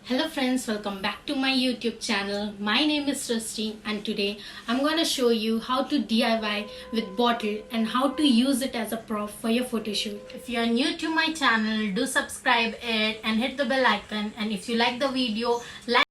Hello friends, welcome back to my YouTube channel. My name is Srishti and today I'm going to show you how to DIY with bottle and how to use it as a prop for your photo shoot. If you are new to my channel, do subscribe it and hit the bell icon, and if you like the video, like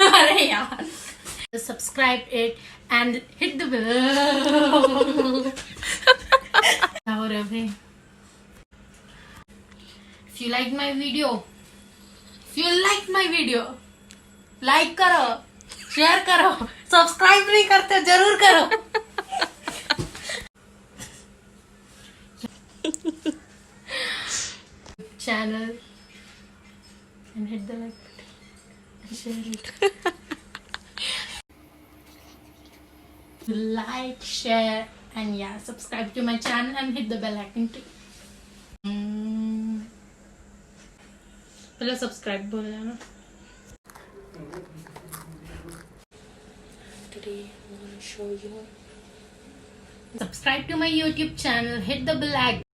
अरे यार, subscribe it and hit the bell. If you like my video, like करो, share करो, subscribe नहीं करते जरूर करो. Channel and hit the like button and share it. Like, share, and yeah, subscribe to my channel and hit the bell icon too. पहले subscribe बोल जाना. Today I'm gonna show you. Subscribe to my YouTube channel, hit the bell icon.